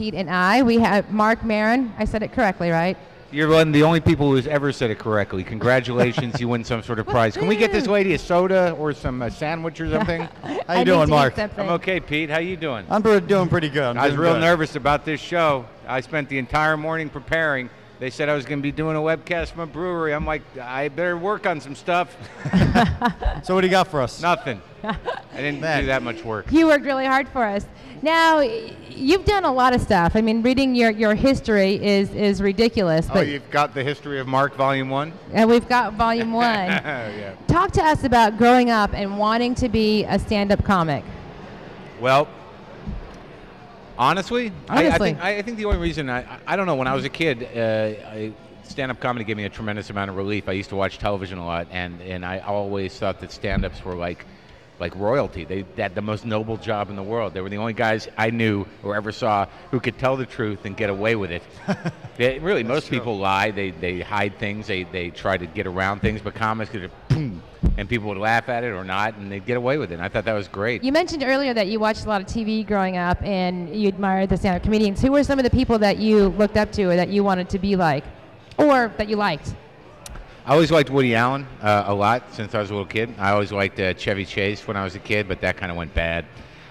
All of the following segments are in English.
Pete and I. We have Marc Maron. I said it correctly, right? You're one of the only people who's ever said it correctly. Congratulations, you win some sort of prize. Can we get this lady a soda or some sandwich or something? How you doing, Mark? I'm okay, Pete. How you doing? I'm doing pretty good. I was real nervous about this show. I spent the entire morning preparing. They said I was going to be doing a webcast from a brewery. I'm like, I better work on some stuff. So what do you got for us? Nothing. I didn't do that much work. You worked really hard for us. Now, you've done a lot of stuff. I mean, reading your history is ridiculous. Oh, you've got the history of Mark, Volume 1? And we've got Volume 1. Yeah. Talk to us about growing up and wanting to be a stand-up comic. Well, honestly, I think the only reason, I don't know, when I was a kid, stand-up comedy gave me a tremendous amount of relief. I used to watch television a lot, and I always thought that stand-ups were like royalty. They had the most noble job in the world. They were the only guys I knew or ever saw who could tell the truth and get away with it. Most people lie. They hide things. They try to get around things, but comics could boom, and people would laugh at it or not, and they'd get away with it. And I thought that was great. You mentioned earlier that you watched a lot of TV growing up and you admired the stand-up comedians. Who were some of the people that you looked up to or that you wanted to be like, or that you liked? I always liked Woody Allen a lot since I was a little kid. I always liked Chevy Chase when I was a kid, but that kind of went bad.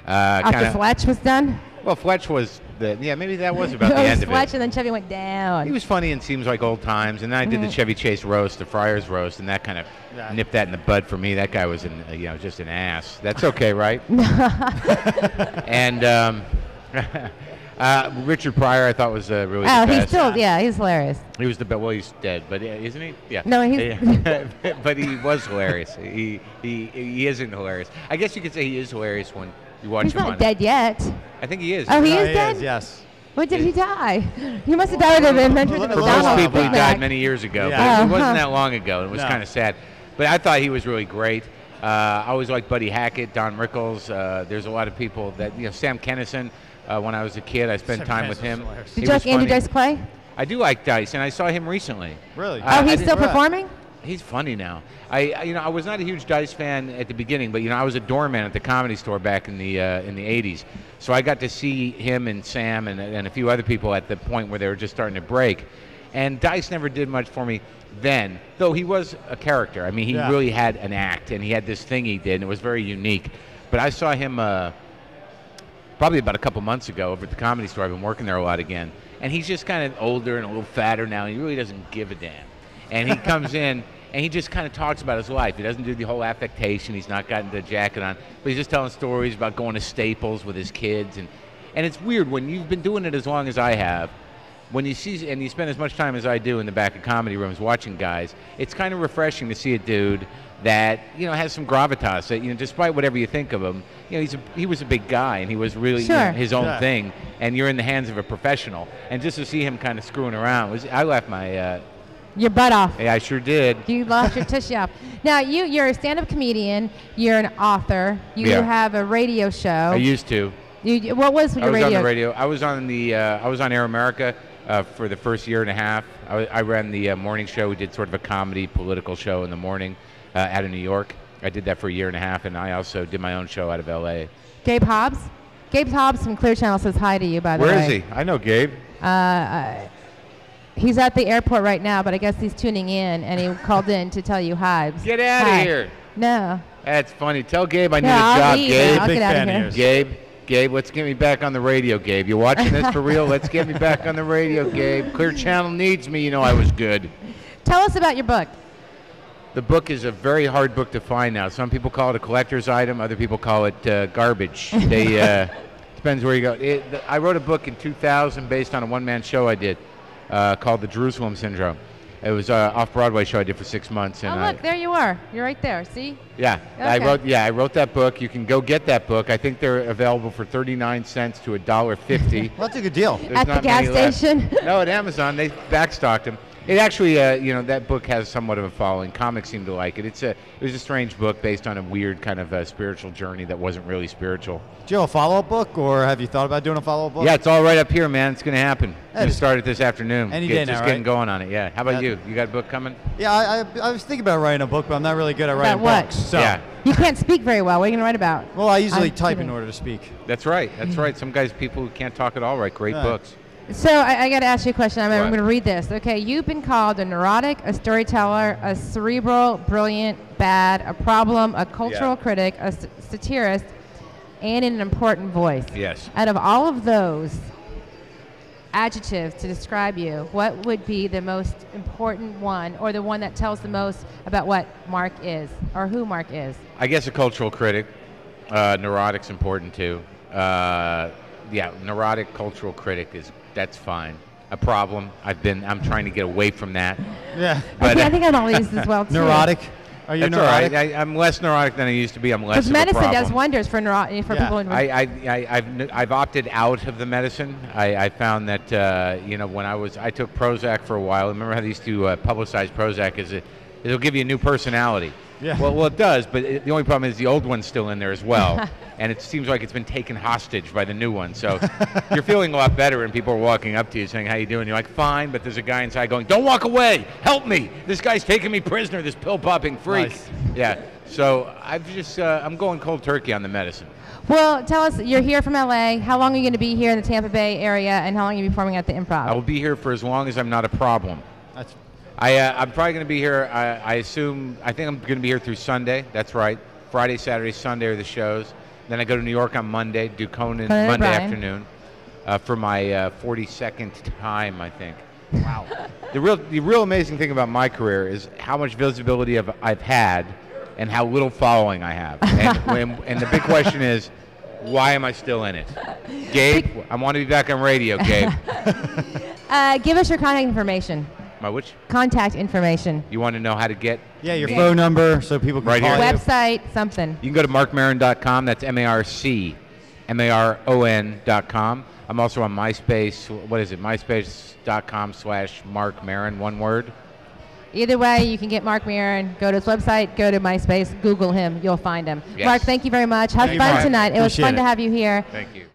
After Fletch was done? Well, Fletch was maybe that was about the end of it. Fletch and then Chevy went down. He was funny and seems like old times. And then I did the Chevy Chase roast, the Friars roast, and that kind of nipped that in the bud for me. That guy was just an ass. That's okay, right? And Richard Pryor, I thought was really the best. He's still, he's hilarious. He was the best. Well, he's dead, but isn't he? Yeah. No, he's. But he was hilarious. He isn't hilarious. I guess you could say he is hilarious when you watch him. He's not dead yet. I think he is. Oh, he is dead? Yes. When did he die? He must have died of an inventor. For most people, he died many years ago. But it wasn't that long ago. It was kind of sad. But I thought he was really great. I always liked Buddy Hackett, Don Rickles. There's a lot of people that, Sam Kinison. When I was a kid, I spent time with him. Did you like Andrew Dice Clay? I do like Dice, and I saw him recently. Really? He's still performing? He's funny now. I was not a huge Dice fan at the beginning, but I was a doorman at the Comedy Store back in the '80s, so I got to see him and Sam and a few other people at the point where they were just starting to break. And Dice never did much for me then, though he was a character. I mean, he really had an act, and he had this thing he did, and it was very unique. But I saw him probably about a couple months ago over at the Comedy Store. I've been working there a lot again. And he's just kind of older and a little fatter now, and he really doesn't give a damn. And he comes in, and he just kind of talks about his life. He doesn't do the whole affectation. He's not got the jacket on. But he's just telling stories about going to Staples with his kids. And it's weird, when you've been doing it as long as I have, when you see, and you spend as much time as I do in the back of comedy rooms watching guys, it's kind of refreshing to see a dude that has some gravitas. That despite whatever you think of him, he was a big guy and he was really his own thing. And you're in the hands of a professional. And just to see him kind of screwing around I laughed my your butt off. Yeah, I sure did. You lost your tushy off. Now you're a stand-up comedian. You're an author. You have a radio show. I used to. What was your radio? I was on the radio. I was on Air America for the first year and a half. I ran the morning show. We did sort of a comedy political show in the morning. Out of New York. I did that for a year and a half, and I also did my own show out of L.A. Gabe Hobbs? Gabe Hobbs from Clear Channel says hi to you, by the way. Where is he? I know Gabe. He's at the airport right now, but I guess he's tuning in, and he called in to tell you hi. Get out of here. No. That's funny. Tell Gabe I need a job, Gabe. I'll get out of here. Gabe, let's get me back on the radio, Gabe. You watching this for real? Let's get me back on the radio, Gabe. Clear Channel needs me. I was good. Tell us about your book. The book is a very hard book to find now. Some people call it a collector's item. Other people call it garbage. Depends where you go. I wrote a book in 2000 based on a one-man show I did called The Jerusalem Syndrome. It was an off-Broadway show I did for 6 months. And look, there you are. You're right there. See? Yeah, okay. I wrote that book. You can go get that book. I think they're available for 39 cents to $1.50. Well, that's a good deal. At the gas station? No, at Amazon. They backstocked them. It actually, you know, that book has somewhat of a following. Comics seem to like it. It was a strange book based on a weird kind of spiritual journey that wasn't really spiritual. Do you have a follow-up book, or have you thought about doing a follow-up book? Yeah, it's all right up here, man. It's going to happen. I'm going to start it this afternoon. Any day now, just right? getting going on it, yeah. How about you? You got a book coming? Yeah, I was thinking about writing a book, but I'm not really good at writing what? books. So. Yeah. You can't speak very well. What are you going to write about? Well, I usually I'm type kidding. in order to speak. That's right. That's right. Some people who can't talk at all write great books. So I got to ask you a question. I'm What? going to read this. Okay, you've been called a neurotic, a storyteller, a cerebral, brilliant, bad, a problem, a cultural critic, a satirist, and an important voice. Yes. Out of all of those adjectives to describe you, what would be the most important one, or the one that tells the most about what Marc is, or who Marc is? I guess a cultural critic. Neurotic's important too. Yeah, neurotic cultural critic that's fine. A problem. I'm trying to get away from that. Yeah. But I think I'm all these as well too. Neurotic? Are you that's neurotic? all right. I'm less neurotic than I used to be. I'm less Because of a medicine problem. does wonders for people. I've opted out of the medicine. I found that you know, when I took Prozac for a while. Remember how they used to publicize Prozac as it'll give you a new personality. Yeah. Well, it does, but the only problem is the old one's still in there as well, and it seems like it's been taken hostage by the new one. So you're feeling a lot better, and people are walking up to you saying, "How you doing?" You're like, "Fine," but there's a guy inside going, "Don't walk away! Help me! This guy's taking me prisoner. This pill-popping freak." Nice. Yeah. So I'm going cold turkey on the medicine. Well, tell us, you're here from LA. How long are you going to be here in the Tampa Bay area, and how long are you performing at the Improv? I will be here for as long as I'm not a problem. That's I'm probably going to be here, I think I'm going to be here through Sunday. That's right. Friday, Saturday, Sunday are the shows. Then I go to New York on Monday, do Conan Monday Brien. afternoon for my 42nd time, I think. Wow. The real amazing thing about my career is how much visibility I've had and how little following I have. And the big question is, why am I still in it? Gabe, I want to be back on radio, Gabe. Give us your contact information. My which? Contact information. You want to know how to get your me? phone number so people can Right call here. you. Website, something. You can go to marcmaron.com. That's MARCMARON.com. I'm also on MySpace. What is it? MySpace.com/Marc Maron, one word. Either way, you can get Marc Maron. Go to his website, go to MySpace, Google him. You'll find him. Yes. Marc, thank you very much. Have Thank you, fun Marc. tonight. It was Appreciate fun to it. have you here. Thank you.